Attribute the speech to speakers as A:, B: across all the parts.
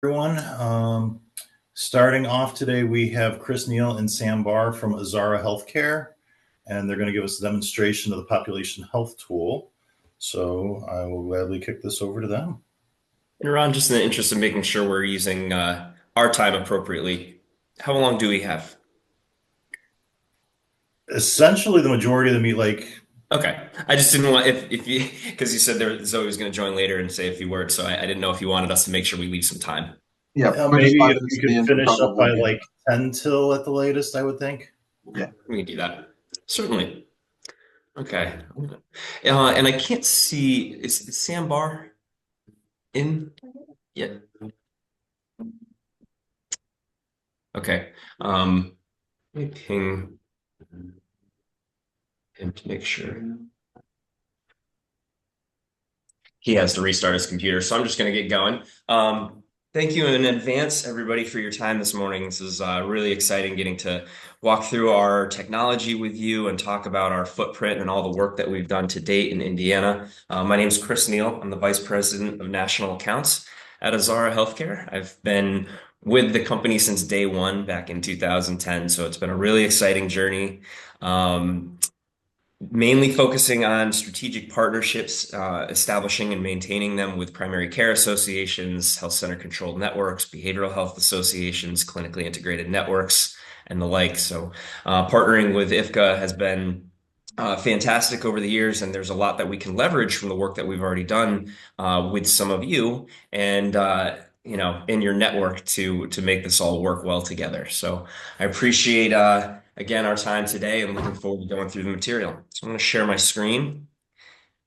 A: Everyone. Starting off today, we have Chris Neal and Sam Barr from Azara Healthcare, and they're going to give us a demonstration of the population health tool. So I will gladly kick this over to them.
B: And Ron, just in the interest of making sure we're using our time appropriately, how long do we have?
A: Essentially, the majority of the meet,
B: Okay, I just didn't want if you because you said there Zoe was going to join later and say a few words, so I didn't know if you wanted us to make sure we leave some time.
C: Yeah, we're just
A: maybe
C: five
A: if
C: minutes
A: we
C: at the
A: could
C: end, we
A: finish up
C: probably
A: by
C: be.
A: 10 till at the latest, I would think.
C: Yeah.
B: We can do that. Certainly. Okay. And I can't see, is Sam Barr in yet? Okay. Let me ping him to make sure. He has to restart his computer, so I'm just going to get going. Thank you in advance, everybody, for your time this morning. This is really exciting getting to walk through our technology with you and talk about our footprint and all the work that we've done to date in Indiana. My name is Chris Neal. I'm the Vice President of National Accounts at Azara Healthcare. I've been with the company since day one back in 2010, so it's been a really exciting journey. Mainly focusing on strategic partnerships, establishing and maintaining them with primary care associations, health center controlled networks, behavioral health associations, clinically integrated networks, and the like. So, partnering with IFCA has been fantastic over the years, and there's a lot that we can leverage from the work that we've already done with some of you and in your network to make this all work well together. So I appreciate again our time today and looking forward to going through the material. So I'm going to share my screen.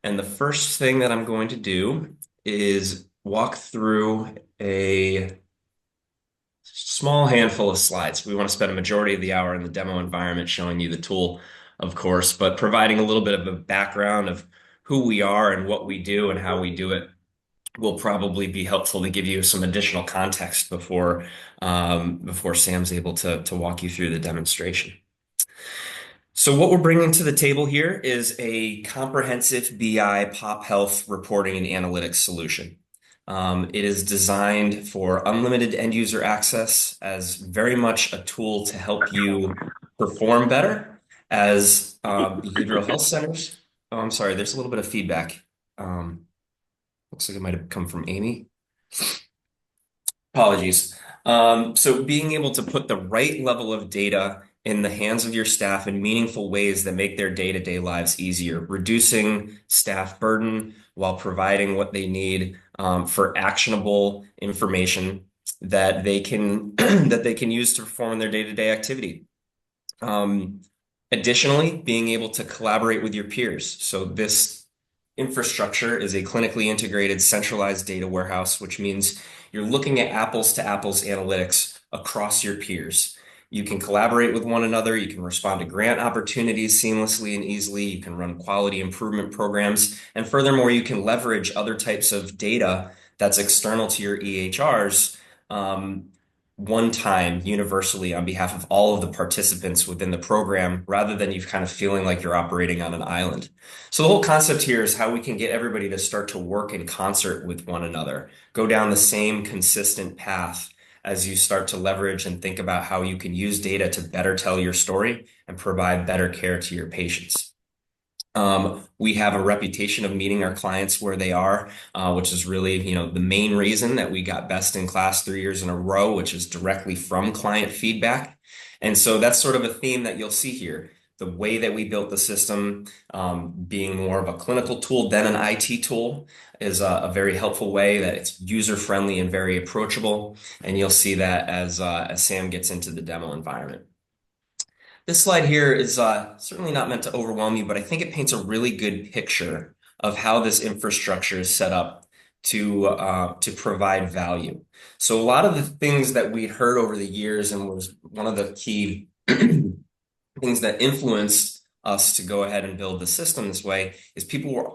B: And the first thing that I'm going to do is walk through a small handful of slides. We want to spend a majority of the hour in the demo environment showing you the tool, of course, but providing a little bit of a background of who we are and what we do and how we do it will probably be helpful to give you some additional context before Sam's able to walk you through the demonstration. So what we're bringing to the table here is a comprehensive BI pop health reporting and analytics solution. It is designed for unlimited end user access as very much a tool to help you perform better as behavioral health centers. Oh, I'm sorry, there's a little bit of feedback. Looks like it might have come from Amy. Apologies. So being able to put the right level of data in the hands of your staff in meaningful ways that make their day-to-day lives easier, reducing staff burden while providing what they need for actionable information that they can that they can use to perform their day-to-day activity. Um, Additionally, being able to collaborate with your peers. So this infrastructure is a clinically integrated centralized data warehouse, which means you're looking at apples to apples analytics across your peers. You can collaborate with one another. You can respond to grant opportunities seamlessly and easily. You can run quality improvement programs. And furthermore, you can leverage other types of data that's external to your EHRs one time universally on behalf of all of the participants within the program rather than you kind of feeling like you're operating on an island. So the whole concept here is how we can get everybody to start to work in concert with one another, go down the same consistent path as you start to leverage and think about how you can use data to better tell your story and provide better care to your patients. We have a reputation of meeting our clients where they are, which is really, the main reason that we got best in class 3 years in a row, which is directly from client feedback. And so that's sort of a theme that you'll see here. The way that we built the system, being more of a clinical tool than an IT tool, is a very helpful way that it's user friendly and very approachable. And you'll see that as Sam gets into the demo environment. This slide here is certainly not meant to overwhelm you, but I think it paints a really good picture of how this infrastructure is set up to provide value. So a lot of the things that we'd heard over the years and was one of the key things that influenced us to go ahead and build the system this way is people were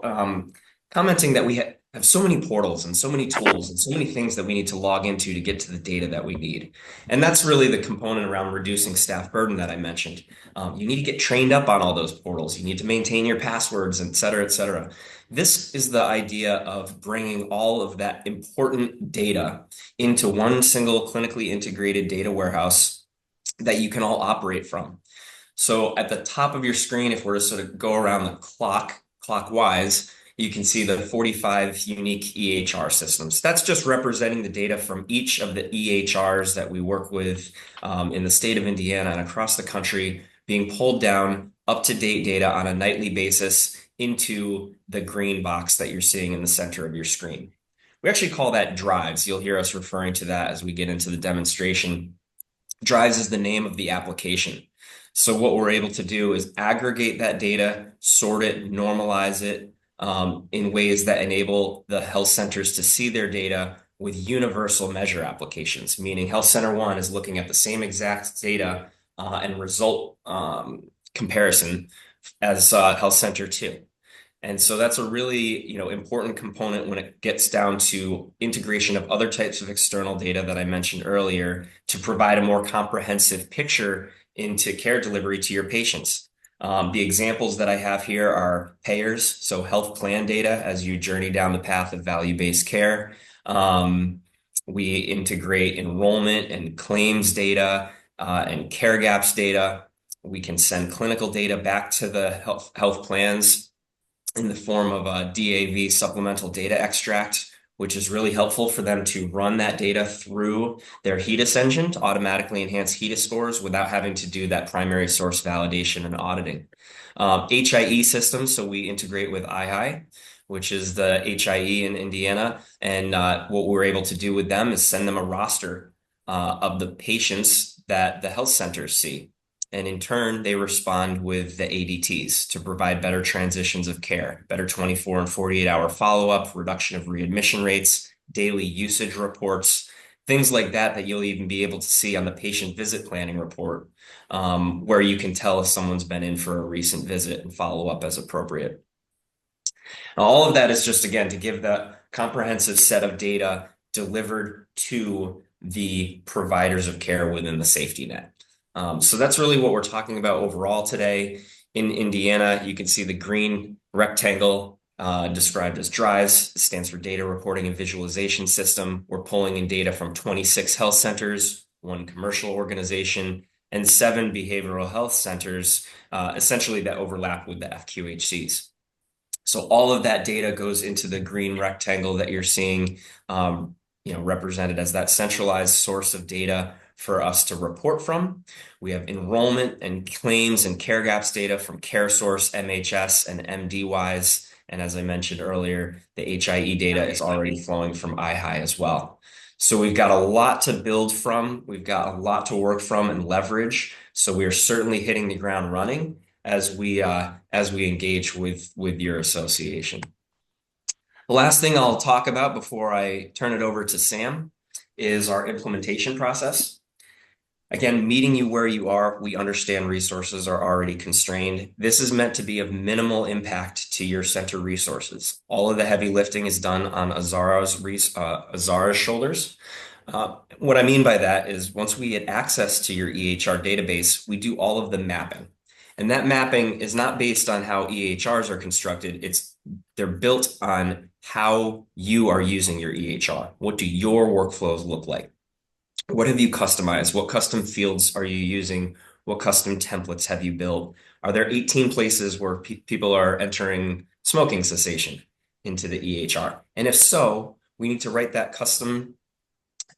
B: commenting that have so many portals and so many tools and so many things that we need to log into to get to the data that we need. And that's really the component around reducing staff burden that I mentioned. You need to get trained up on all those portals. You need to maintain your passwords, et cetera, et cetera. This is the idea of bringing all of that important data into one single clinically integrated data warehouse that you can all operate from. So at the top of your screen, if we're to sort of go around the clockwise, you can see the 45 unique EHR systems. That's just representing the data from each of the EHRs that we work with in the state of Indiana and across the country, being pulled down up-to-date data on a nightly basis into the green box that you're seeing in the center of your screen. We actually call that drives. You'll hear us referring to that as we get into the demonstration. Drives is the name of the application. So what we're able to do is aggregate that data, sort it, normalize it in ways that enable the health centers to see their data with universal measure applications, meaning Health Center 1 is looking at the same exact data and result comparison as Health Center 2. And so that's a really, important component when it gets down to integration of other types of external data that I mentioned earlier to provide a more comprehensive picture into care delivery to your patients. The examples that I have here are payers, so health plan data as you journey down the path of value-based care. We integrate enrollment and claims data and care gaps data. We can send clinical data back to the health plans in the form of a DAV supplemental data extract, which is really helpful for them to run that data through their HEDIS engine to automatically enhance HEDIS scores without having to do that primary source validation and auditing. HIE systems, so we integrate with IHI, which is the HIE in Indiana. And what we're able to do with them is send them a roster of the patients that the health centers see. And in turn, they respond with the ADTs to provide better transitions of care, better 24 and 48-hour follow-up, reduction of readmission rates, daily usage reports, things like that that you'll even be able to see on the patient visit planning report, where you can tell if someone's been in for a recent visit and follow up as appropriate. Now, all of that is just, again, to give the comprehensive set of data delivered to the providers of care within the safety net. So that's really what we're talking about overall today. In Indiana, you can see the green rectangle described as drives. It stands for Data Reporting and Visualization System. We're pulling in data from 26 health centers, one commercial organization, and 7 behavioral health centers, essentially that overlap with the FQHCs. So all of that data goes into the green rectangle that you're seeing, represented as that centralized source of data for us to report from. We have enrollment and claims and care gaps data from CareSource, MHS, and MDWise. And as I mentioned earlier, the HIE data is already flowing from IHI as well. So we've got a lot to build from. We've got a lot to work from and leverage. So we are certainly hitting the ground running as we engage with your association. The last thing I'll talk about before I turn it over to Sam is our implementation process. Again, meeting you where you are, we understand resources are already constrained. This is meant to be of minimal impact to your center resources. All of the heavy lifting is done on Azara's shoulders. What I mean by that is once we get access to your EHR database, we do all of the mapping. And that mapping is not based on how EHRs are constructed. They're built on how you are using your EHR. What do your workflows look like? What have you customized? What custom fields are you using? What custom templates have you built? Are there 18 places where people are entering smoking cessation into the EHR? And if so, we need to write that custom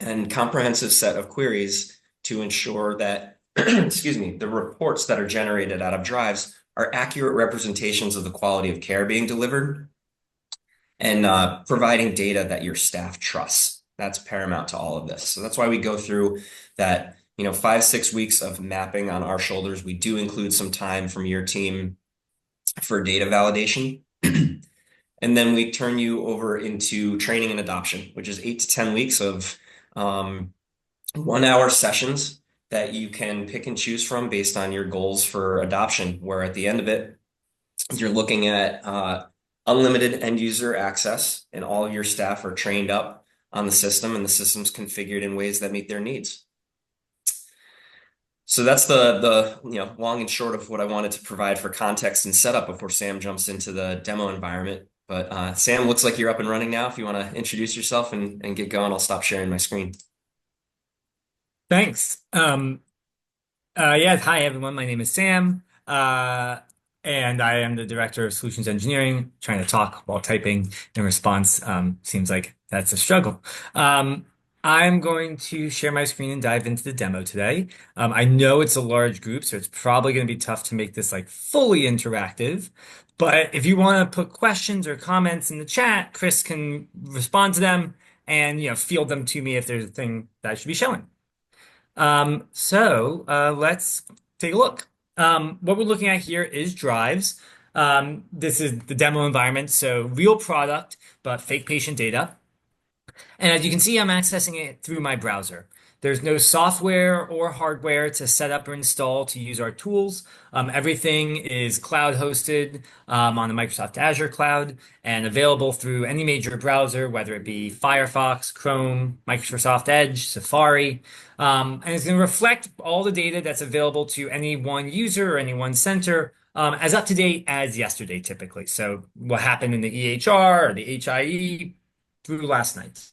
B: and comprehensive set of queries to ensure that, excuse me, the reports that are generated out of drives are accurate representations of the quality of care being delivered and providing data that your staff trusts. That's paramount to all of this. So that's why we go through that, 5-6 weeks of mapping on our shoulders. We do include some time from your team for data validation. And then we turn you over into training and adoption, which is 8 to 10 weeks of 1-hour sessions that you can pick and choose from based on your goals for adoption, where at the end of it, you're looking at unlimited end user access, and all of your staff are trained up on the system, and the system's configured in ways that meet their needs. So that's the long and short of what I wanted to provide for context and setup before Sam jumps into the demo environment. But Sam, looks like you're up and running now. If you want to introduce yourself and get going, I'll stop sharing my screen.
C: Thanks. Yeah, hi everyone. My name is Sam, and I am the Director of Solutions Engineering. Trying to talk while typing in response seems like that's a struggle. I'm going to share my screen and dive into the demo today. I know it's a large group, so it's probably going to be tough to make this like fully interactive. But if you want to put questions or comments in the chat, Chris can respond to them and field them to me if there's a thing that I should be showing. Let's take a look. What we're looking at here is drives. This is the demo environment, so real product, but fake patient data. And as you can see, I'm accessing it through my browser. There's no software or hardware to set up or install to use our tools. Everything is cloud hosted on the Microsoft Azure cloud and available through any major browser, whether it be Firefox, Chrome, Microsoft Edge, Safari. And it's going to reflect all the data that's available to any one user or any one center as up to date as yesterday, typically. So what happened in the EHR or the HIE through last night.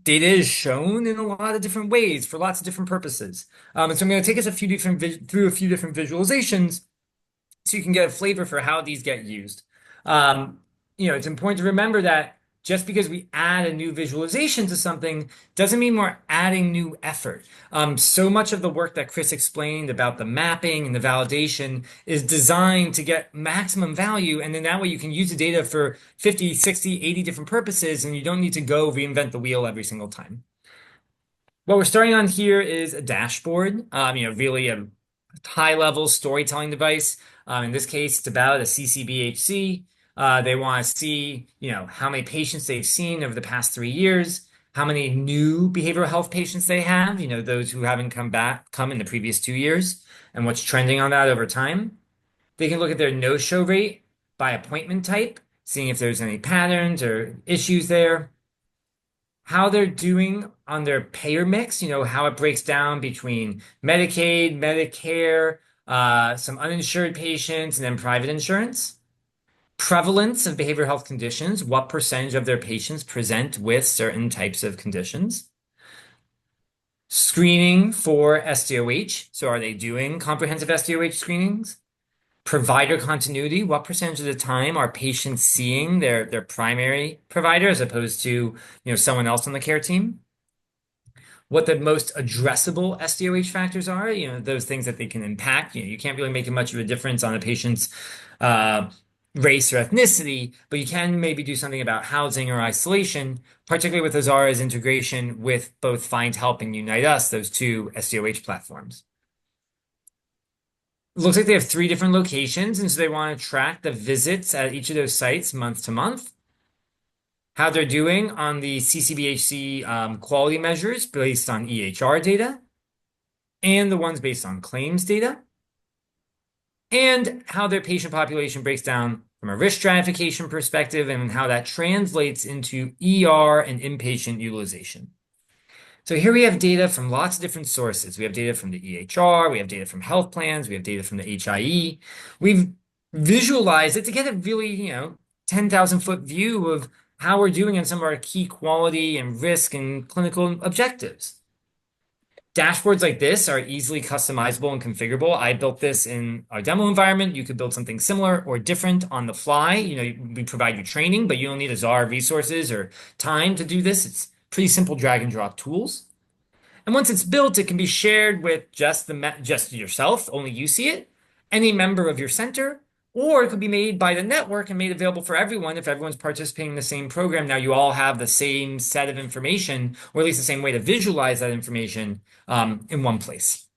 C: Data is shown in a lot of different ways for lots of different purposes. And so I'm going to take us through a few different visualizations so you can get a flavor for how these get used. It's important to remember that just because we add a new visualization to something doesn't mean we're adding new effort. So much of the work that Chris explained about the mapping and the validation is designed to get maximum value. And then that way you can use the data for 50, 60, 80 different purposes, and you don't need to go reinvent the wheel every single time. What we're starting on here is a dashboard, really a high-level storytelling device. In this case, it's about a CCBHC. They want to see, how many patients they've seen over the past 3 years, how many new behavioral health patients they have, those who haven't come in the previous 2 years, and what's trending on that over time. They can look at their no-show rate by appointment type, seeing if there's any patterns or issues there. How they're doing on their payer mix, how it breaks down between Medicaid, Medicare, some uninsured patients, and then private insurance. Prevalence of behavioral health conditions, what percentage of their patients present with certain types of conditions. Screening for SDOH, so are they doing comprehensive SDOH screenings? Provider continuity, what percentage of the time are patients seeing their primary provider as opposed to someone else on the care team? What the most addressable SDOH factors are, those things that they can impact. You can't really make much of a difference on a patient's race or ethnicity, but you can maybe do something about housing or isolation, particularly with Azara's integration with both Find Help and Unite Us, those two SDOH platforms. It looks like they have 3 different locations, and so they want to track the visits at each of those sites month to month. How they're doing on the CCBHC quality measures based on EHR data, and the ones based on claims data, and how their patient population breaks down from a risk stratification perspective and how that translates into ER and inpatient utilization. So here we have data from lots of different sources. We have data from the EHR, we have data from health plans, we have data from the HIE. We've visualized it to get a really, 10,000-foot view of how we're doing on some of our key quality and risk and clinical objectives. Dashboards like this are easily customizable and configurable. I built this in our demo environment. You could build something similar or different on the fly. We provide you training, but you don't need Azara resources or time to do this. It's pretty simple drag and drop tools. And once it's built, it can be shared with just yourself, only you see it, any member of your center, or it could be made by the network and made available for everyone if everyone's participating in the same program. Now you all have the same set of information, or at least the same way to visualize that information in one place.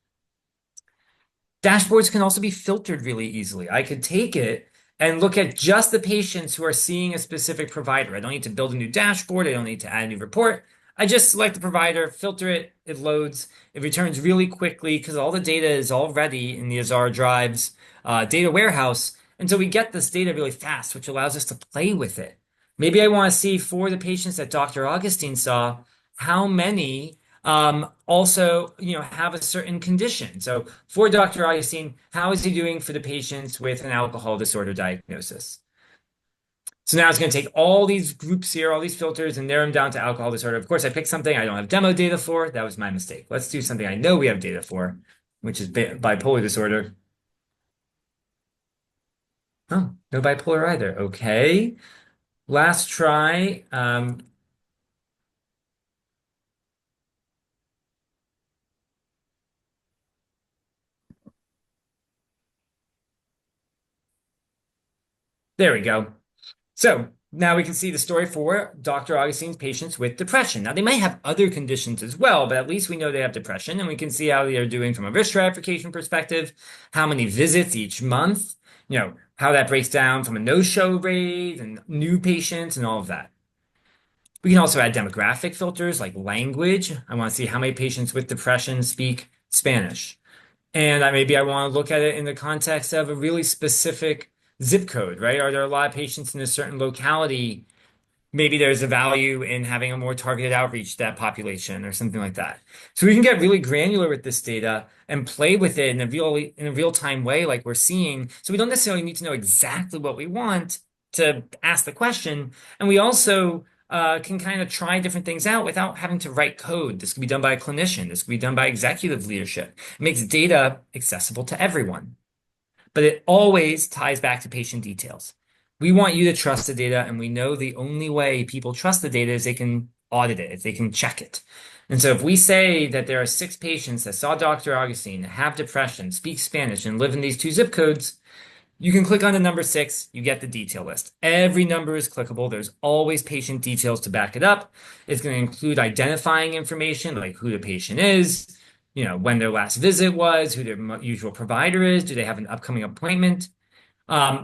C: Dashboards can also be filtered really easily. I could take it and look at just the patients who are seeing a specific provider. I don't need to build a new dashboard. I don't need to add a new report. I just select the provider, filter it, it loads, it returns really quickly because all the data is already in the Azara Drives data warehouse. And so we get this data really fast, which allows us to play with it. Maybe I want to see for the patients that Dr. Augustine saw, how many also, have a certain condition. So for Dr. Augustine, how is he doing for the patients with an alcohol disorder diagnosis? So now it's going to take all these groups here, all these filters, and narrow them down to alcohol disorder. Of course, I picked something I don't have demo data for. That was my mistake. Let's do something I know we have data for, which is bipolar disorder. Oh, no bipolar either. Okay. Last try. There we go. So now we can see the story for Dr. Augustine's patients with depression. Now, they might have other conditions as well, but at least we know they have depression, and we can see how they are doing from a risk stratification perspective, how many visits each month, how that breaks down from a no-show rate and new patients and all of that. We can also add demographic filters like language. I want to see how many patients with depression speak Spanish. And maybe I want to look at it in the context of a really specific zip code, right? Are there a lot of patients in a certain locality? Maybe there's a value in having a more targeted outreach to that population or something like that. So we can get really granular with this data and play with it in a real-time way, like we're seeing. So we don't necessarily need to know exactly what we want to ask the question. And we also can kind of try different things out without having to write code. This can be done by a clinician. This can be done by executive leadership. It makes data accessible to everyone. But it always ties back to patient details. We want you to trust the data, and we know the only way people trust the data is they can audit it, if they can check it. And so if we say that there are 6 patients that saw Dr. Augustine, have depression, speak Spanish, and live in these 2 zip codes, you can click on the number 6, you get the detail list. Every number is clickable. There's always patient details to back it up. It's going to include identifying information like who the patient is, when their last visit was, who their usual provider is, do they have an upcoming appointment.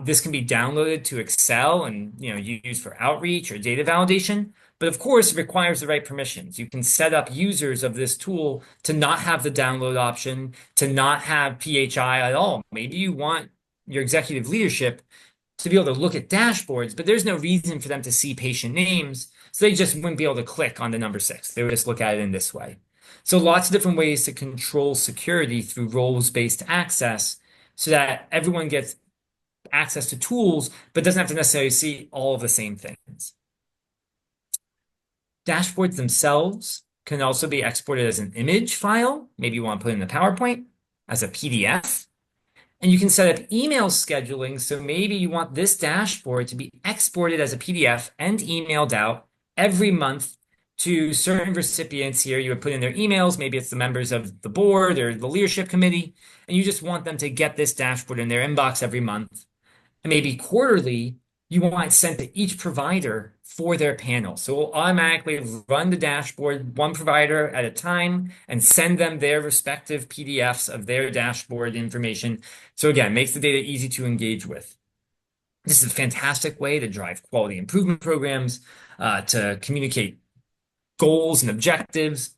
C: This can be downloaded to Excel and used for outreach or data validation. But of course, it requires the right permissions. You can set up users of this tool to not have the download option, to not have PHI at all. Maybe you want your executive leadership to be able to look at dashboards, but there's no reason for them to see patient names. So they just wouldn't be able to click on the number 6. They would just look at it in this way. So lots of different ways to control security through roles-based access so that everyone gets access to tools, but doesn't have to necessarily see all of the same things. Dashboards themselves can also be exported as an image file. Maybe you want to put it in a PowerPoint, as a PDF. And you can set up email scheduling. So maybe you want this dashboard to be exported as a PDF and emailed out every month to certain recipients here. You would put in their emails. Maybe it's the members of the board or the leadership committee. And you just want them to get this dashboard in their inbox every month. And maybe quarterly, you want it sent to each provider for their panel. So we'll automatically run the dashboard one provider at a time and send them their respective PDFs of their dashboard information. So again, makes the data easy to engage with. This is a fantastic way to drive quality improvement programs, to communicate goals and objectives,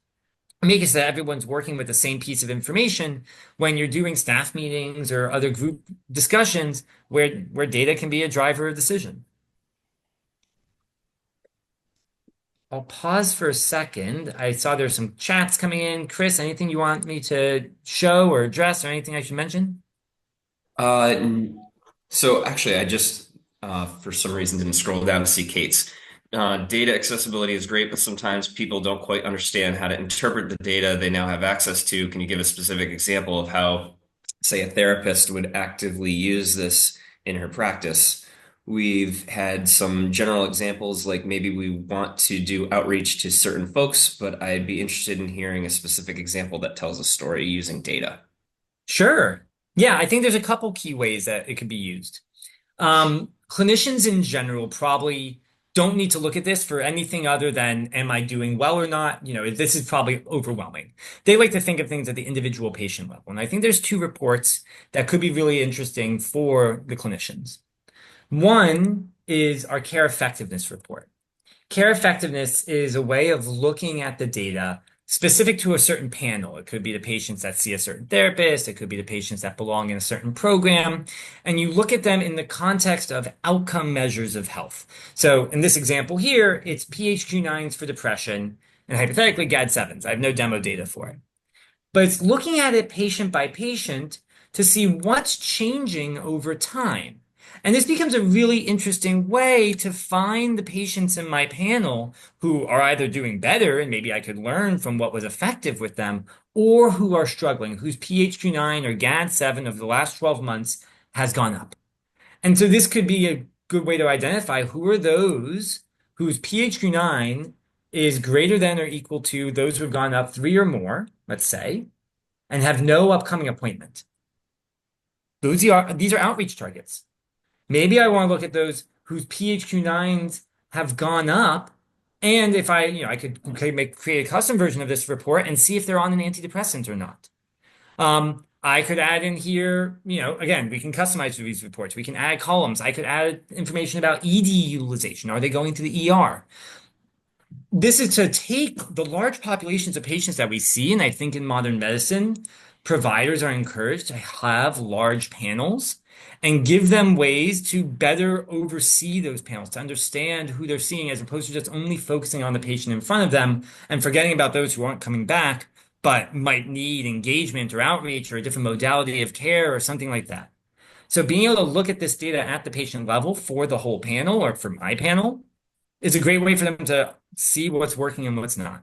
C: make it so that everyone's working with the same piece of information when you're doing staff meetings or other group discussions where data can be a driver of decision. I'll pause for a second. I saw there's some chats coming in. Chris, anything you want me to show or address or anything I should mention?
B: So actually, I just, for some reason, didn't scroll down to see Kate's. Data accessibility is great, but sometimes people don't quite understand how to interpret the data they now have access to. Can you give a specific example of how, say, a therapist would actively use this in her practice? We've had some general examples, like maybe we want to do outreach to certain folks, but I'd be interested in hearing a specific example that tells a story using data.
C: Sure. Yeah, I think there's a couple key ways that it could be used. Clinicians in general probably don't need to look at this for anything other than, am I doing well or not? This is probably overwhelming. They like to think of things at the individual patient level. And I think there's 2 reports that could be really interesting for the clinicians. One is our care effectiveness report. Care effectiveness is a way of looking at the data specific to a certain panel. It could be the patients that see a certain therapist. It could be the patients that belong in a certain program. And you look at them in the context of outcome measures of health. So in this example here, it's PHQ-9s for depression and hypothetically GAD-7s. I have no demo data for it. But it's looking at it patient by patient to see what's changing over time. And this becomes a really interesting way to find the patients in my panel who are either doing better, and maybe I could learn from what was effective with them, or who are struggling, whose PHQ-9 or GAD-7 over the last 12 months has gone up. And so this could be a good way to identify who are those whose PHQ-9 is greater than or equal to those who have gone up 3 or more, let's say, and have no upcoming appointment. These are outreach targets. Maybe I want to look at those whose PHQ-9s have gone up, and if I could create a custom version of this report and see if they're on an antidepressant or not. I could add in here, again, we can customize these reports. We can add columns. I could add information about ED utilization. Are they going to the ER? This is to take the large populations of patients that we see, and I think in modern medicine, providers are encouraged to have large panels and give them ways to better oversee those panels, to understand who they're seeing, as opposed to just only focusing on the patient in front of them and forgetting about those who aren't coming back, but might need engagement or outreach or a different modality of care or something like that. So being able to look at this data at the patient level for the whole panel or for my panel is a great way for them to see what's working and what's not.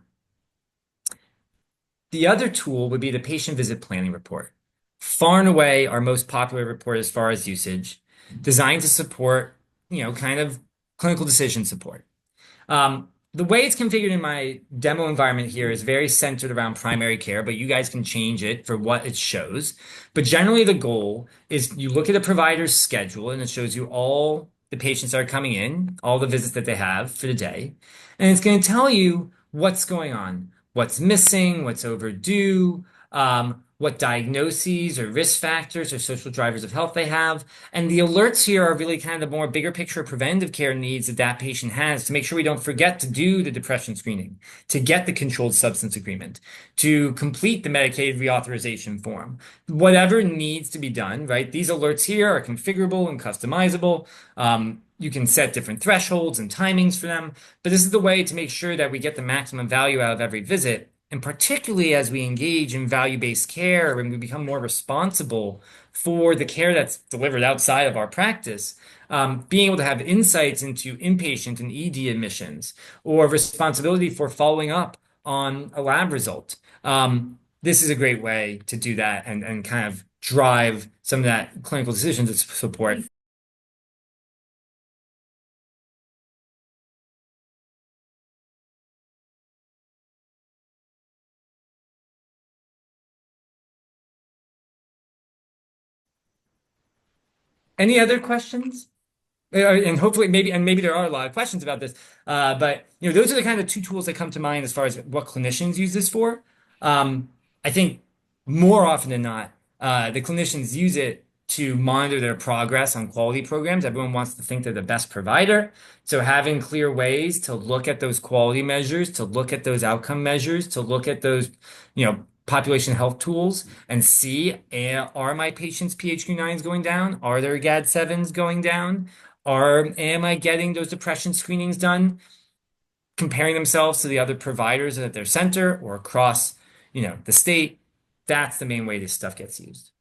C: The other tool would be the patient visit planning report. Far and away our most popular report as far as usage, designed to support, kind of clinical decision support. The way it's configured in my demo environment here is very centered around primary care, but you guys can change it for what it shows. But generally the goal is you look at a provider's schedule and it shows you all the patients that are coming in, all the visits that they have for the day. And it's going to tell you what's going on, what's missing, what's overdue, what diagnoses or risk factors or social drivers of health they have. And the alerts here are really kind of the more bigger picture preventative care needs that that patient has to make sure we don't forget to do the depression screening, to get the controlled substance agreement, to complete the Medicaid reauthorization form, whatever needs to be done, right? These alerts here are configurable and customizable. You can set different thresholds and timings for them, but this is the way to make sure that we get the maximum value out of every visit. And particularly as we engage in value-based care and we become more responsible for the care that's delivered outside of our practice, being able to have insights into inpatient and ED admissions or responsibility for following up on a lab result. This is a great way to do that and kind of drive some of that clinical decisions support. Any other questions? And hopefully maybe there are a lot of questions about this. But those are the kind of two tools that come to mind as far as what clinicians use this for. I think more often than not, the clinicians use it to monitor their progress on quality programs. Everyone wants to think they're the best provider. So having clear ways to look at those quality measures, to look at those outcome measures, to look at those, population health tools and see, are my patients' PHQ-9s going down? Are their GAD-7s going down? Am I getting those depression screenings done? Comparing themselves to the other providers at their center or across, the state. That's the main way this stuff gets used.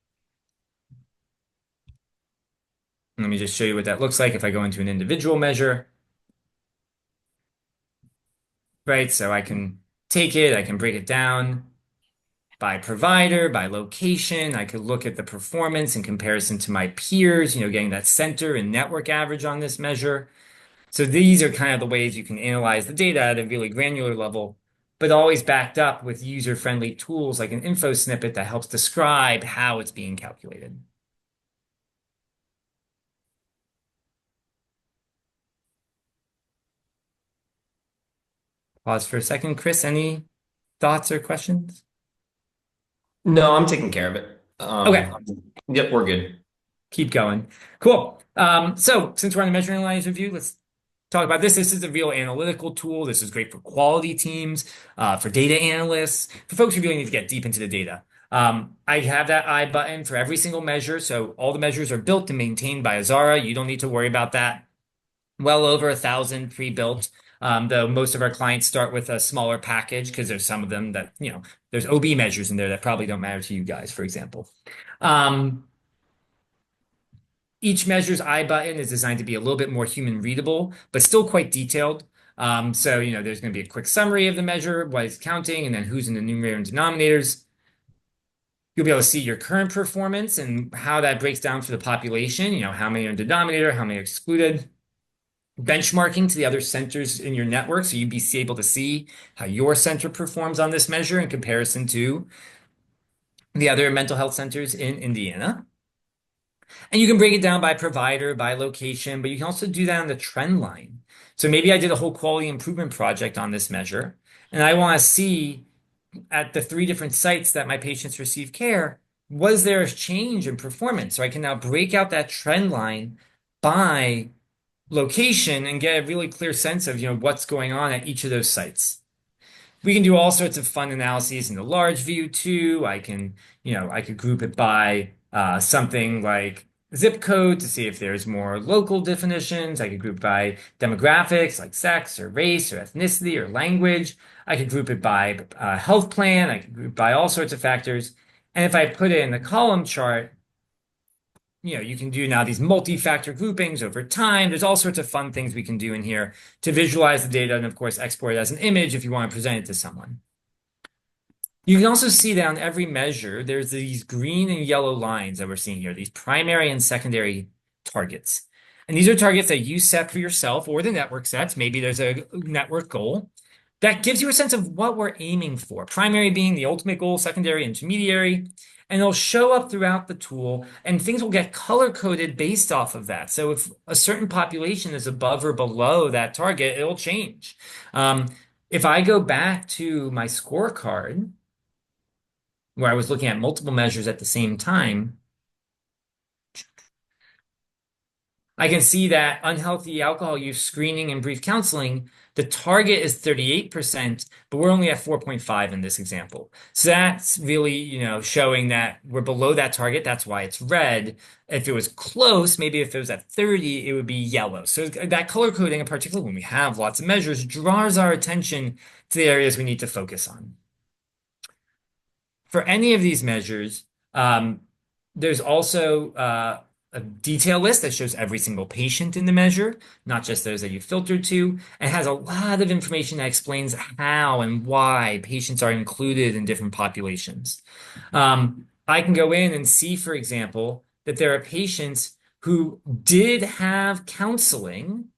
C: Let me just show you what that looks like if I go into an individual measure. Right, so I can take it, I can break it down by provider, by location. I could look at the performance in comparison to my peers, getting that center and network average on this measure. So these are kind of the ways you can analyze the data at a really granular level, but always backed up with user-friendly tools like an info snippet that helps describe how it's being calculated. Pause for a second. Chris, any thoughts or questions?
B: No, I'm taking care of it.
C: Okay.
B: Yep, we're good.
C: Keep going. Cool. So since we're on the measuring lines review, let's talk about this. This is a real analytical tool. This is great for quality teams, for data analysts, for folks who really need to get deep into the data. I have that I button for every single measure. So all the measures are built and maintained by Azara. You don't need to worry about that. Well over 1,000 pre-built. Though most of our clients start with a smaller package because there's some of them that, there's OB measures in there that probably don't matter to you guys, for example. Each measure's I button is designed to be a little bit more human readable, but still quite detailed. So, there's going to be a quick summary of the measure, what it's counting, and then who's in the numerator and denominators. You'll be able to see your current performance and how that breaks down for the population, how many are in denominator, how many are excluded. Benchmarking to the other centers in your network, so you'd be able to see how your center performs on this measure in comparison to the other mental health centers in Indiana. And you can break it down by provider, by location, but you can also do that on the trend line. So maybe I did a whole quality improvement project on this measure, and I want to see at the 3 different sites that my patients receive care, was there a change in performance? So I can now break out that trend line by location and get a really clear sense of, what's going on at each of those sites. We can do all sorts of fun analyses in the large view too. I could group it by something like zip code to see if there's more local definitions. I could group by demographics like sex or race or ethnicity or language. I could group it by health plan. I could group by all sorts of factors. And if I put it in the column chart, you can do now these multi-factor groupings over time. There's all sorts of fun things we can do in here to visualize the data and, of course, export it as an image if you want to present it to someone. You can also see that on every measure, there's these green and yellow lines that we're seeing here, these primary and secondary targets. And these are targets that you set for yourself or the network sets. Maybe there's a network goal that gives you a sense of what we're aiming for. Primary being the ultimate goal, secondary, intermediary. And it'll show up throughout the tool, and things will get color-coded based off of that. So if a certain population is above or below that target, it'll change. If I go back to my scorecard, where I was looking at multiple measures at the same time, I can see that unhealthy alcohol use screening and brief counseling, the target is 38%, but we're only at 4.5 in this example. So that's really, showing that we're below that target. That's why it's red. If it was close, maybe if it was at 30, it would be yellow. So that color coding, in particular, when we have lots of measures, draws our attention to the areas we need to focus on. For any of these measures, there's also a detail list that shows every single patient in the measure, not just those that you filtered to, and has a lot of information that explains how and why patients are included in different populations. I can go in and see, for example, that there are patients who did have counseling,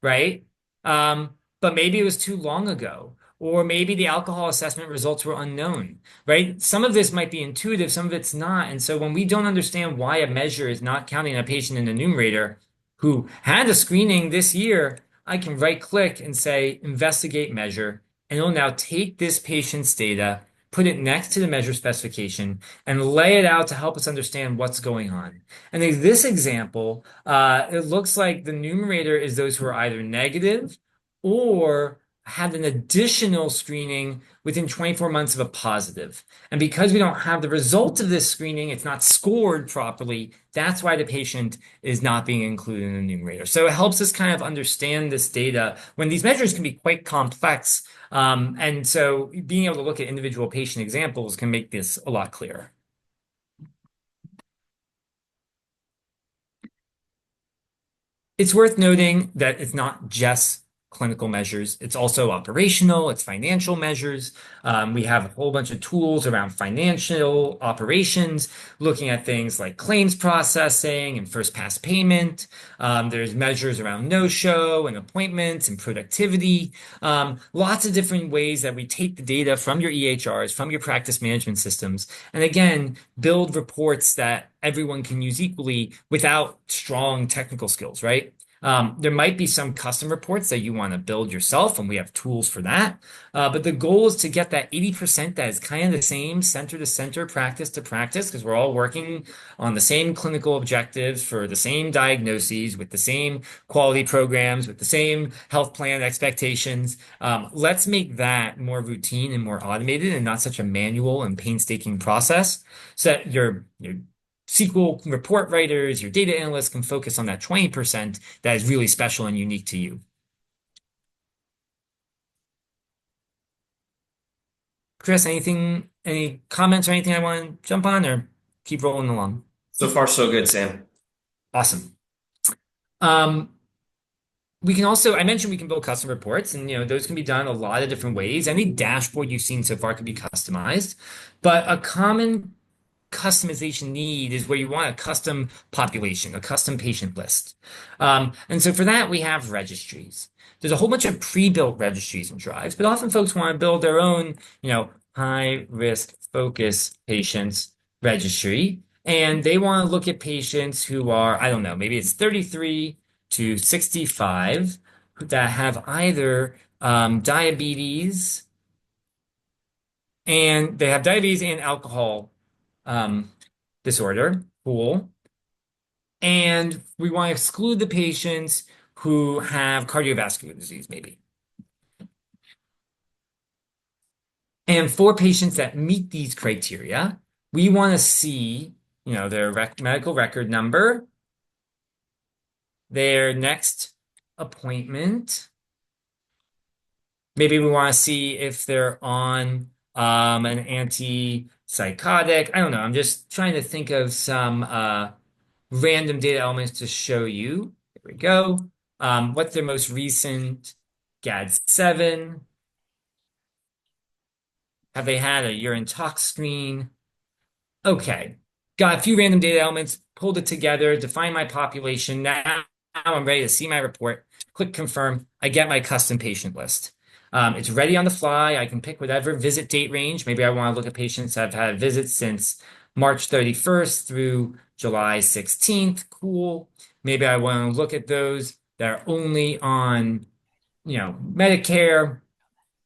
C: right? But maybe it was too long ago, or maybe the alcohol assessment results were unknown, right? Some of this might be intuitive, some of it's not. And so when we don't understand why a measure is not counting a patient in the numerator who had a screening this year, I can right click and say, investigate measure, and it'll now take this patient's data, put it next to the measure specification, and lay it out to help us understand what's going on. And in this example, it looks like the numerator is those who are either negative or had an additional screening within 24 months of a positive. And because we don't have the result of this screening, it's not scored properly. That's why the patient is not being included in the numerator. So it helps us kind of understand this data when these measures can be quite complex. And so being able to look at individual patient examples can make this a lot clearer. It's worth noting that it's not just clinical measures. It's also operational, it's financial measures. We have a whole bunch of tools around financial operations, looking at things like claims processing and first pass payment. There's measures around no-show and appointments and productivity. Lots of different ways that we take the data from your EHRs, from your practice management systems, and again, build reports that everyone can use equally without strong technical skills, right? There might be some custom reports that you want to build yourself, and we have tools for that. But the goal is to get that 80% that is kind of the same center to center, practice to practice, because we're all working on the same clinical objectives for the same diagnoses with the same quality programs, with the same health plan expectations. Let's make that more routine and more automated and not such a manual and painstaking process so that your SQL report writers, your data analysts can focus on that 20% that is really special and unique to you. Chris, any comments or anything I want to jump on or keep rolling along?
B: So far, so good, Sam.
C: Awesome. We can also, I mentioned we can build custom reports, and those can be done a lot of different ways. Any dashboard you've seen so far can be customized, but a common customization need is where you want a custom population, a custom patient list. And so for that, we have registries. There's a whole bunch of pre-built registries and drives, but often folks want to build their own, high risk focus patients registry. And they want to look at patients who are, I don't know, maybe it's 33 to 65 that have either diabetes and alcohol disorder pool. And we want to exclude the patients who have cardiovascular disease, maybe. And for patients that meet these criteria, we want to see, their medical record number, their next appointment. Maybe we want to see if they're on an antipsychotic. I don't know. I'm just trying to think of some random data elements to show you. Here we go. What's their most recent GAD-7? Have they had a urine tox screen? Okay. Got a few random data elements, pulled it together, defined my population. Now I'm ready to see my report. Click confirm. I get my custom patient list. It's ready on the fly. I can pick whatever visit date range. Maybe I want to look at patients that have had visits since March 31st through July 16th. Cool. Maybe I want to look at those that are only on, Medicare.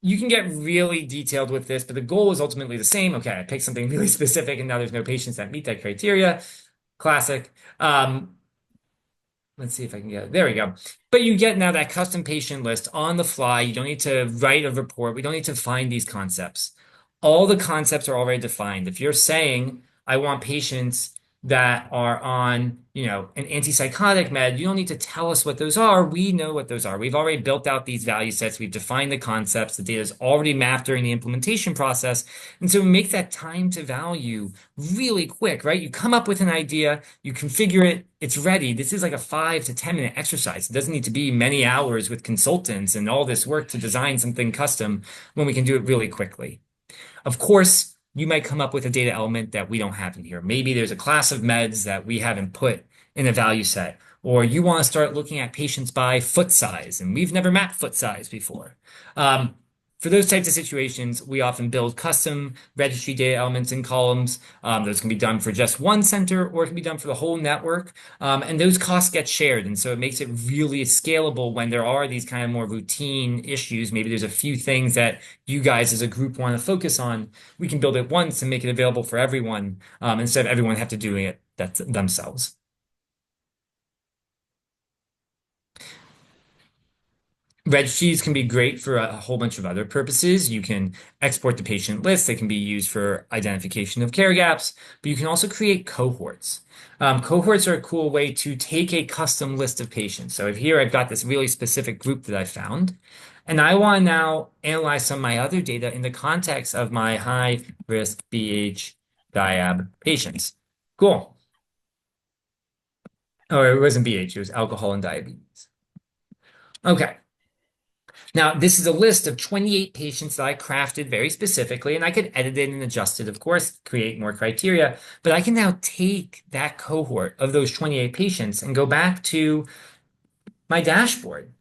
C: You can get really detailed with this, but the goal is ultimately the same. Okay, I picked something really specific, and now there's no patients that meet that criteria. Classic. Let's see if I can get it. There we go. But you get now that custom patient list on the fly. You don't need to write a report. We don't need to find these concepts. All the concepts are already defined. If you're saying, I want patients that are on, an antipsychotic med, you don't need to tell us what those are. We know what those are. We've already built out these value sets. We've defined the concepts. The data is already mapped during the implementation process. And so we make that time to value really quick, right? You come up with an idea, you configure it, it's ready. This is like a 5 to 10 minute exercise. It doesn't need to be many hours with consultants and all this work to design something custom when we can do it really quickly. Of course, you might come up with a data element that we don't have in here. Maybe there's a class of meds that we haven't put in a value set, or you want to start looking at patients by foot size, and we've never mapped foot size before. For those types of situations, we often build custom registry data elements and columns. Those can be done for just one center or it can be done for the whole network. And those costs get shared. And so it makes it really scalable when there are these kind of more routine issues. Maybe there's a few things that you guys as a group want to focus on. We can build it once and make it available for everyone instead of everyone have to do it themselves. Registries can be great for a whole bunch of other purposes. You can export the patient list. They can be used for identification of care gaps, but you can also create cohorts. Cohorts are a cool way to take a custom list of patients. So here I've got this really specific group that I found, and I want to now analyze some of my other data in the context of my high risk BH diab patients. Cool. Oh, it wasn't BH, it was alcohol and diabetes. Okay. Now, this is a list of 28 patients that I crafted very specifically, and I could edit it and adjust it, of course, create more criteria, but I can now take that cohort of those 28 patients and go back to my dashboard,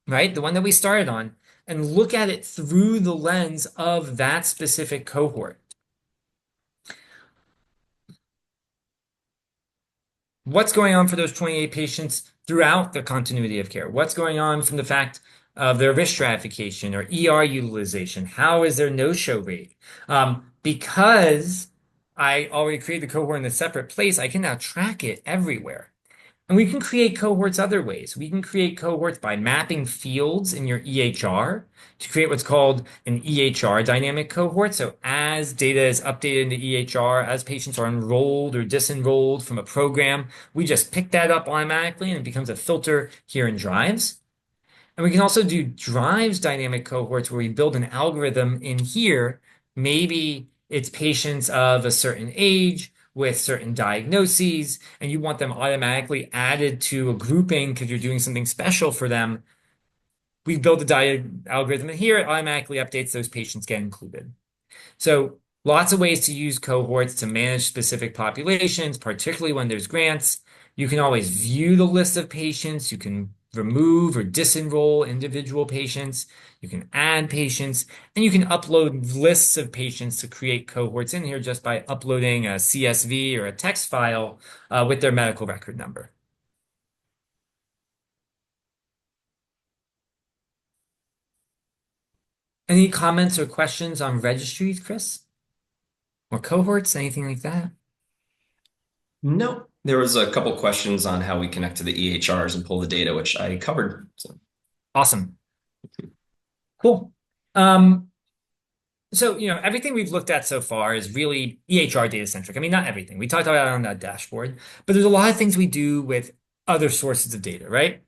C: right? The one that we started on, and look at it through the lens of that specific cohort. What's going on for those 28 patients? throughout the continuity of care. What's going on from the fact of their risk stratification or ER utilization? How is their no-show rate? Because I already created the cohort in a separate place, I can now track it everywhere. And we can create cohorts other ways. We can create cohorts by mapping fields in your EHR to create what's called an EHR dynamic cohort. So as data is updated in the EHR, as patients are enrolled or disenrolled from a program, we just pick that up automatically and it becomes a filter here in Drives. And we can also do Drives dynamic cohorts where we build an algorithm in here. Maybe it's patients of a certain age with certain diagnoses, and you want them automatically added to a grouping because you're doing something special for them. We build the algorithm in here, it automatically updates those patients get included. So lots of ways to use cohorts to manage specific populations, particularly when there's grants. You can always view the list of patients. You can remove or disenroll individual patients. You can add patients, and you can upload lists of patients to create cohorts in here just by uploading a CSV or a text file with their medical record number. Any comments or questions on registries, Chris? Or cohorts, anything like that?
B: No, there was a couple questions on how we connect to the EHRs and pull the data, which I covered. So.
C: Awesome. Cool. So, everything we've looked at so far is really EHR data centric. I mean, not everything. We talked about it on that dashboard, but there's a lot of things we do with other sources of data, right?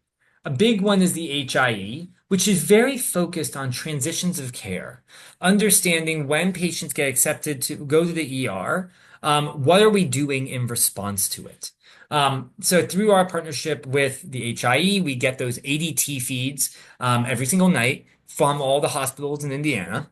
C: A big one is the HIE, which is very focused on transitions of care, understanding when patients get accepted to go to the ER, what are we doing in response to it? So through our partnership with the HIE, we get those ADT feeds every single night from all the hospitals in Indiana.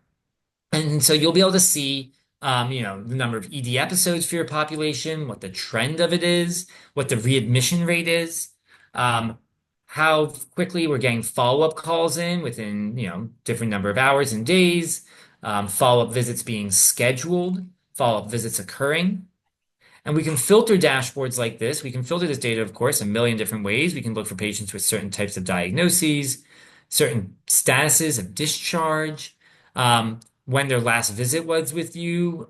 C: And so you'll be able to see, the number of ED episodes for your population, what the trend of it is, what the readmission rate is, how quickly we're getting follow-up calls in within, different number of hours and days, follow-up visits being scheduled, follow-up visits occurring. And we can filter dashboards like this. We can filter this data, of course, a million different ways. We can look for patients with certain types of diagnoses, certain statuses of discharge, when their last visit was with you.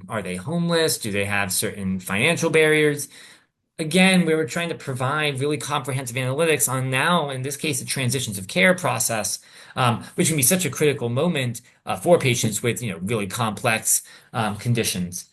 C: Are they homeless? Do they have certain financial barriers? Again, we were trying to provide really comprehensive analytics on now, in this case, the transitions of care process, which can be such a critical moment for patients with, really complex conditions.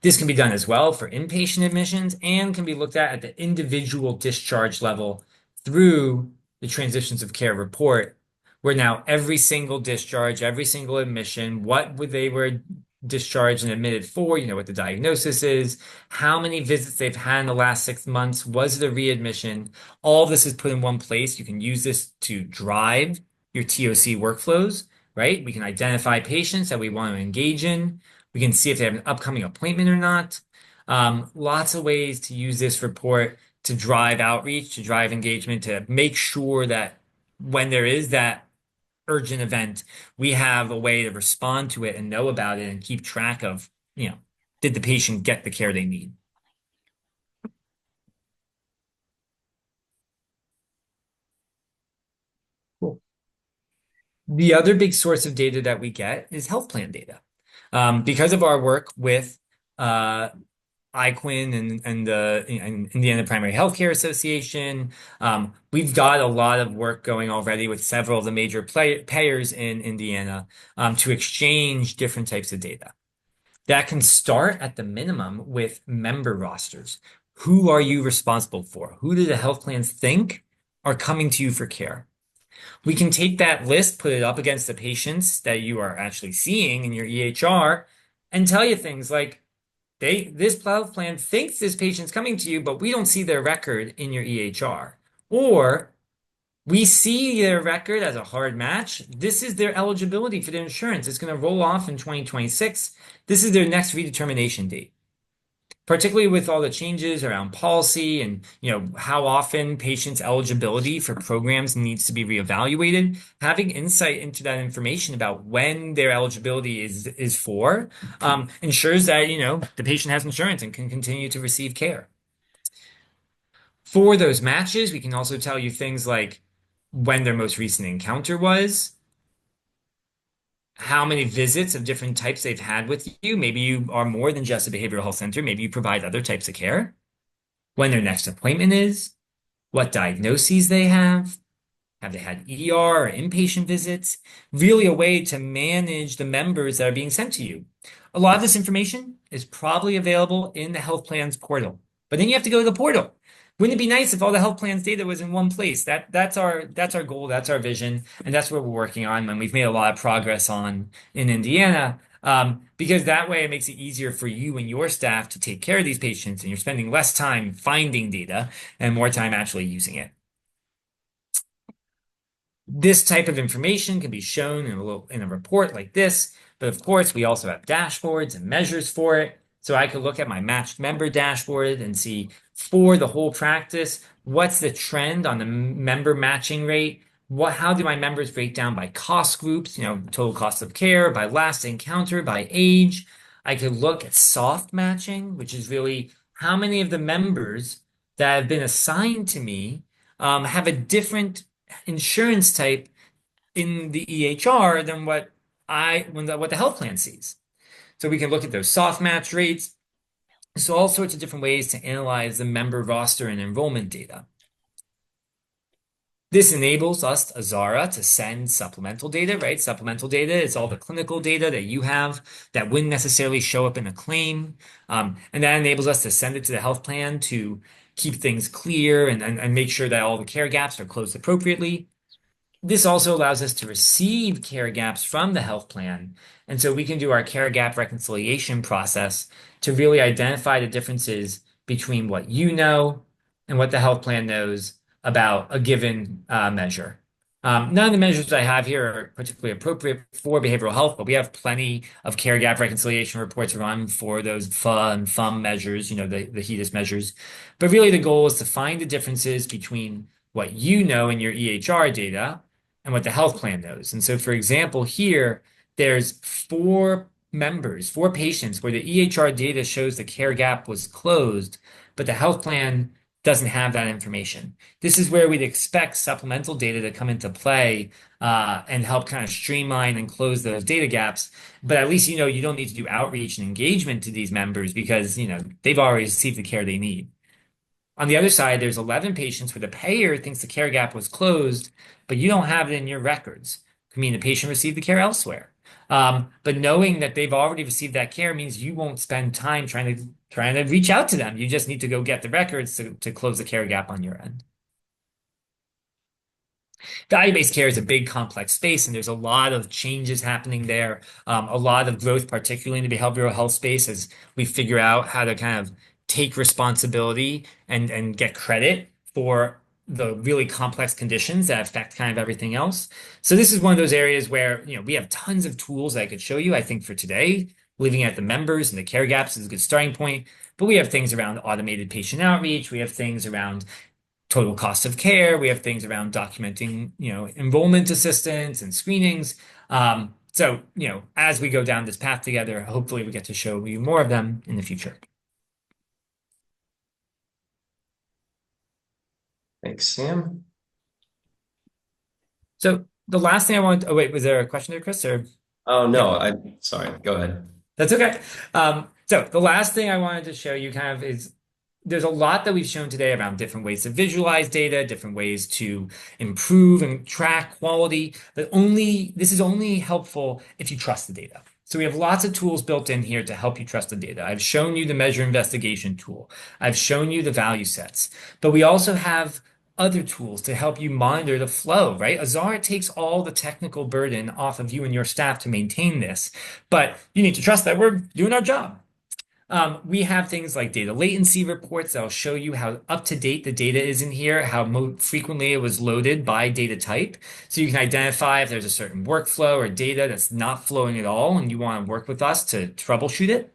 C: This can be done as well for inpatient admissions and can be looked at the individual discharge level through the transitions of care report, where now every single discharge, every single admission, what would they were discharged and admitted for, what the diagnosis is, how many visits they've had in the last 6 months, was it a readmission? All this is put in one place. You can use this to drive your TOC workflows, right? We can identify patients that we want to engage in. We can see if they have an upcoming appointment or not. Lots of ways to use this report to drive outreach, to drive engagement, to make sure that when there is that urgent event, we have a way to respond to it and know about it and keep track of, did the patient get the care they need? Cool. The other big source of data that we get is health plan data. Because of our work with IQUIN and the Indiana Primary Healthcare Association, we've got a lot of work going already with several of the major payers in Indiana to exchange different types of data. That can start at the minimum with member rosters. Who are you responsible for? Who do the health plans think are coming to you for care? We can take that list, put it up against the patients that you are actually seeing in your EHR, and tell you things like, this health plan thinks this patient's coming to you, but we don't see their record in your EHR. Or we see their record as a hard match. This is their eligibility for their insurance. It's going to roll off in 2026. This is their next redetermination date. Particularly with all the changes around policy and how often patients' eligibility for programs needs to be reevaluated, having insight into that information about when their eligibility is for ensures that the patient has insurance and can continue to receive care. For those matches, we can also tell you things like when their most recent encounter was, how many visits of different types they've had with you. Maybe you are more than just a behavioral health center. Maybe you provide other types of care. When their next appointment is, what diagnoses they have they had ER or inpatient visits? Really a way to manage the members that are being sent to you. A lot of this information is probably available in the health plans portal, but then you have to go to the portal. Wouldn't it be nice if all the health plans data was in one place? That's our goal, that's our vision, and that's what we're working on, and we've made a lot of progress on in Indiana. Because that way it makes it easier for you and your staff to take care of these patients, and you're spending less time finding data and more time actually using it. This type of information can be shown in a report like this, but of course, we also have dashboards and measures for it. So I could look at my matched member dashboard and see for the whole practice, what's the trend on the member matching rate? How do my members break down by cost groups, total cost of care, by last encounter, by age? I could look at soft matching, which is really how many of the members that have been assigned to me have a different insurance type in the EHR than what the health plan sees. So we can look at those soft match rates. So all sorts of different ways to analyze the member roster and enrollment data. This enables us, Azara, to send supplemental data, right? Supplemental data is all the clinical data that you have that wouldn't necessarily show up in a claim. And that enables us to send it to the health plan to keep things clear and make sure that all the care gaps are closed appropriately. This also allows us to receive care gaps from the health plan. And so we can do our care gap reconciliation process to really identify the differences between what you know and what the health plan knows about a given measure. None of the measures I have here are particularly appropriate for behavioral health, but we have plenty of care gap reconciliation reports run for those FA and FUM measures, the HEDIS measures. But really the goal is to find the differences between what you know in your EHR data and what the health plan knows. And so, for example, here, there's four patients where the EHR data shows the care gap was closed, but the health plan doesn't have that information. This is where we'd expect supplemental data to come into play and help kind of streamline and close those data gaps. But at least you don't need to do outreach and engagement to these members because they've already received the care they need. On the other side, there's 11 patients where the payer thinks the care gap was closed, but you don't have it in your records. It could mean the patient received the care elsewhere. But knowing that they've already received that care means you won't spend time trying to reach out to them. You just need to go get the records to close the care gap on your end. Value-based care is a big, complex space, and there's a lot of changes happening there. A lot of growth, particularly in the behavioral health space, as we figure out how to kind of take responsibility and get credit for the really complex conditions that affect kind of everything else. So this is one of those areas where we have tons of tools that I could show you. I think for today, looking at the members and the care gaps is a good starting point. But we have things around automated patient outreach. We have things around total cost of care. We have things around documenting, enrollment assistance and screenings. So, as we go down this path together, hopefully we get to show you more of them in the future.
B: Thanks, Sam.
C: So the last thing oh wait, was there a question there, Chris? Or
B: Oh, no, I'm sorry. Go ahead.
C: That's okay. So the last thing I wanted to show you kind of is there's a lot that we've shown today around different ways to visualize data, different ways to improve and track quality, but this is only helpful if you trust the data. So we have lots of tools built in here to help you trust the data. I've shown you the measure investigation tool. I've shown you the value sets, but we also have other tools to help you monitor the flow, right? Azara takes all the technical burden off of you and your staff to maintain this, but you need to trust that we're doing our job. We have things like data latency reports that'll show you how up to date the data is in here, how frequently it was loaded by data type. So you can identify if there's a certain workflow or data that's not flowing at all and you want to work with us to troubleshoot it.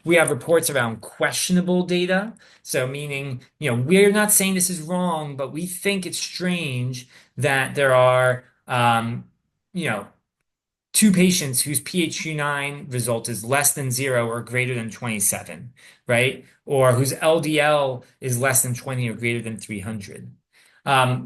C: We have reports around questionable data. So meaning, we're not saying this is wrong, but we think it's strange that there are, two patients whose PHQ-9 result is less than 0 or greater than 27, right? Or whose LDL is less than 20 or greater than 300.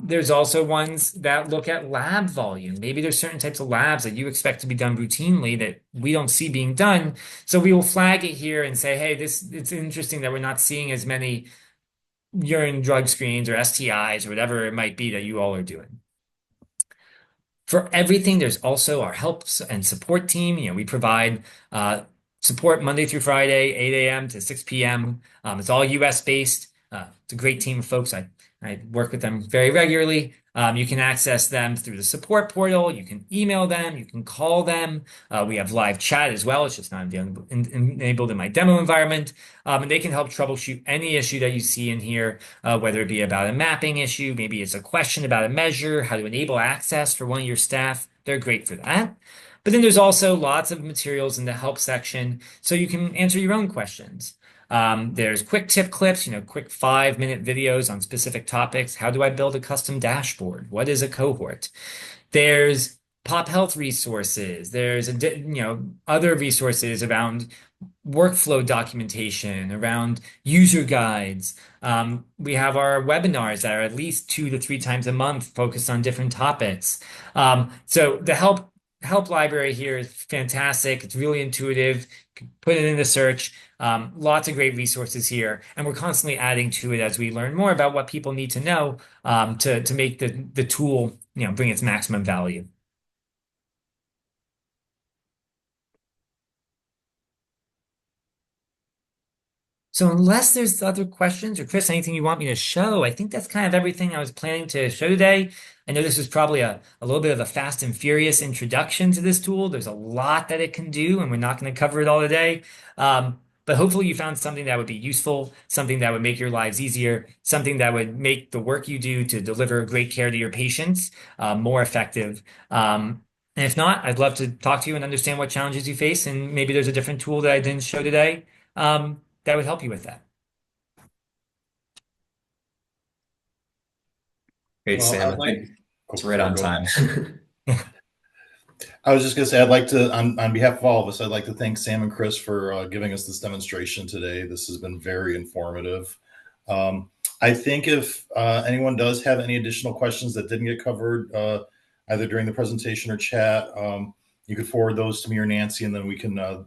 C: There's also ones that look at lab volume. Maybe there's certain types of labs that you expect to be done routinely that we don't see being done. So we will flag it here and say, hey, it's interesting that we're not seeing as many urine drug screens or STIs or whatever it might be that you all are doing. For everything, there's also our help and support team. We provide support Monday through Friday, 8 a.m. to 6 p.m. It's all US based. It's a great team of folks. I work with them very regularly. You can access them through the support portal. You can email them. You can call them. We have live chat as well. It's just not enabled in my demo environment. And they can help troubleshoot any issue that you see in here, whether it be about a mapping issue, maybe it's a question about a measure, how to enable access for one of your staff. They're great for that. But then there's also lots of materials in the help section so you can answer your own questions. There's quick tip clips, quick 5-minute videos on specific topics. How do I build a custom dashboard? What is a cohort? There's pop health resources. There's other resources around workflow documentation, around user guides. We have our webinars that are at least 2 to 3 times a month focused on different topics. So the help library here is fantastic. It's really intuitive. Put it in the search. Lots of great resources here, and we're constantly adding to it as we learn more about what people need to know to make the tool bring its maximum value. So unless there's other questions, or Chris, anything you want me to show, I think that's kind of everything I was planning to show today. I know this was probably a little bit of a fast and furious introduction to this tool. There's a lot that it can do, and we're not going to cover it all today. But hopefully you found something that would be useful, something that would make your lives easier, something that would make the work you do to deliver great care to your patients more effective. And if not, I'd love to talk to you and understand what challenges you face, and maybe there's a different tool that I didn't show today that would help you with that.
B: Great,
A: Well,
B: Sam. I think it's right on time.
A: I was just going to say, I'd like to, on behalf of all of us, I'd like to thank Sam and Chris for giving us this demonstration today. This has been very informative. I think if anyone does have any additional questions that didn't get covered, either during the presentation or chat, you could forward those to me or Nancy, and then we can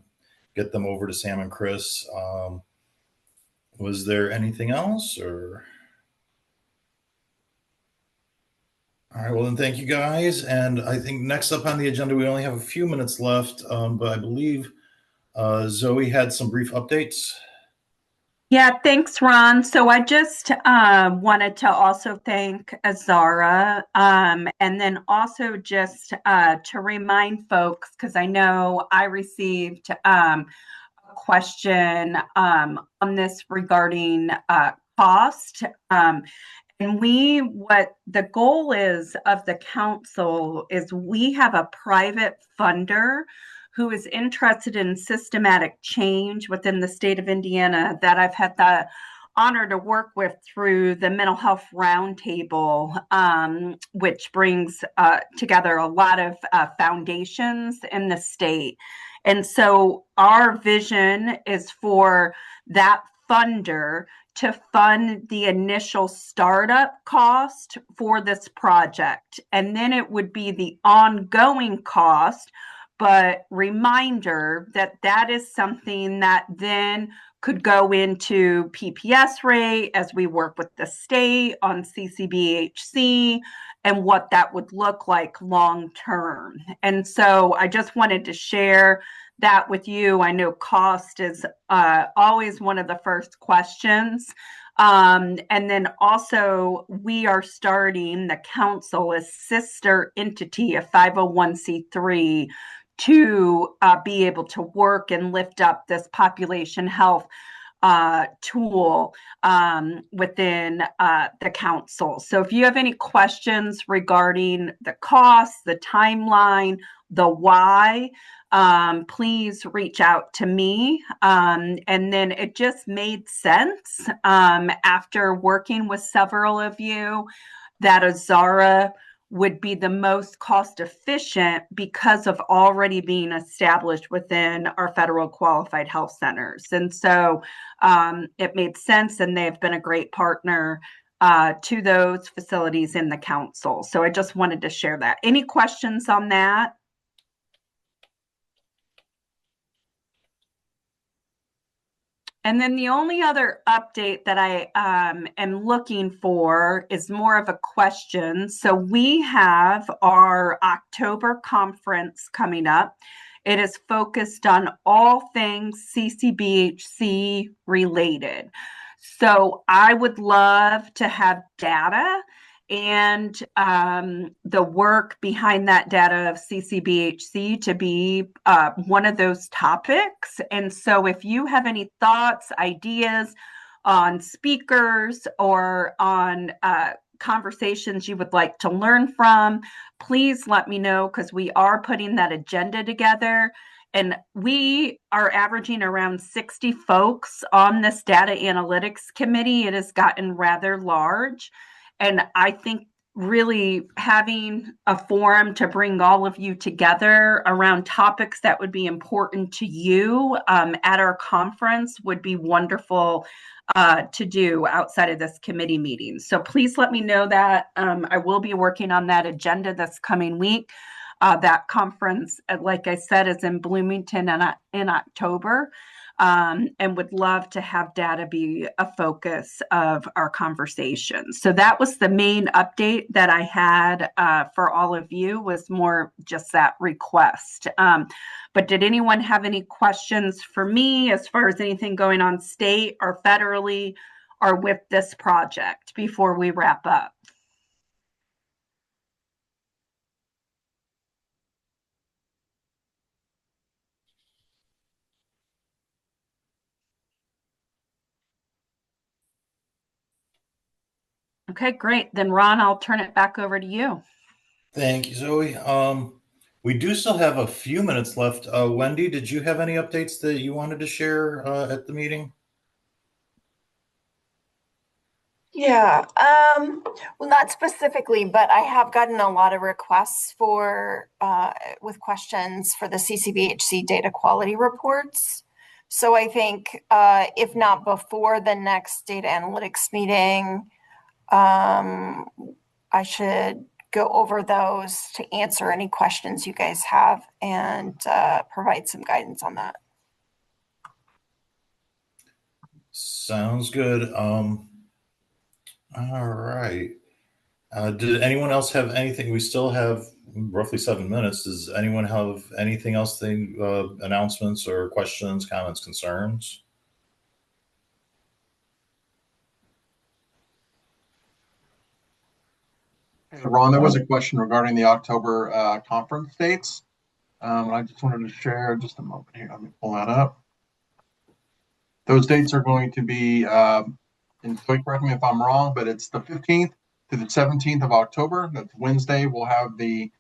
A: get them over to Sam and Chris. Was there anything else, or? All right, well then thank you guys. And I think next up on the agenda, we only have a few minutes left, but I believe Zoe had some brief updates.
D: Yeah, thanks, Ron. So I just wanted to also thank Azara, and then also just to remind folks, because I know I received a question on this regarding cost. And what the goal is of the council is we have a private funder who is interested in systematic change within the state of Indiana that I've had the honor to work with through the Mental Health Roundtable, which brings together a lot of foundations in the state. And so our vision is for that funder to fund the initial startup cost for this project. And then it would be the ongoing cost, but reminder that that is something that then could go into PPS rate as we work with the state on CCBHC and what that would look like long term. And so I just wanted to share that with you. I know cost is always one of the first questions. And then also we are starting the council as sister entity, a 501c3, to be able to work and lift up this population health tool within the council. So if you have any questions regarding the cost, the timeline, the why, please reach out to me. And then it just made sense after working with several of you that Azara would be the most cost efficient because of already being established within our federal qualified health centers. And so it made sense, and they've been a great partner to those facilities in the council. So I just wanted to share that. Any questions on that? And then the only other update that I am looking for is more of a question. So we have our October conference coming up. It is focused on all things CCBHC related. So I would love to have data and the work behind that data of CCBHC to be one of those topics. And so if you have any thoughts, ideas on speakers or on conversations you would like to learn from, please let me know, because we are putting that agenda together. And we are averaging around 60 folks on this data analytics committee. It has gotten rather large. And I think really having a forum to bring all of you together around topics that would be important to you at our conference would be wonderful to do outside of this committee meeting. So please let me know that. I will be working on that agenda this coming week. That conference, like I said, is in Bloomington in October. And would love to have data be a focus of our conversation. So that was the main update that I had for all of you, was more just that request. But did anyone have any questions for me as far as anything going on state or federally or with this project before we wrap up? Okay, great. Then Ron, I'll turn it back over to you.
A: Thank you, Zoe. We do still have a few minutes left. Wendy, did you have any updates that you wanted to share at the meeting?
E: Yeah, well, not specifically, but I have gotten a lot of requests for with questions for the CCBHC data quality reports. So I think if not before the next data analytics meeting, I should go over those to answer any questions you guys have and provide some guidance on that.
A: Sounds good. All right. Did anyone else have anything? We still have roughly 7 minutes. Does anyone have anything else, announcements or questions, comments, concerns?
F: Hey, Ron, there was a question regarding the October conference dates. I just wanted to share just a moment here. Let me pull that up. Those dates are going to be, and so correct me if I'm wrong, but it's the 15th to the 17th of October. That's Wednesday. We'll have the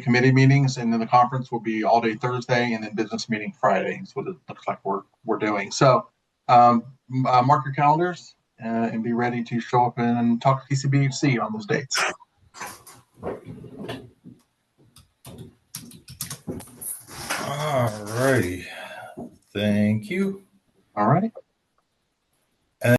F: committee meetings, and then the conference will be all day Thursday, and then business meeting Friday. That's what it looks like we're doing. So mark your calendars and be ready to show up and talk to TCBHC on those dates.
A: All righty. Thank you.
F: All right.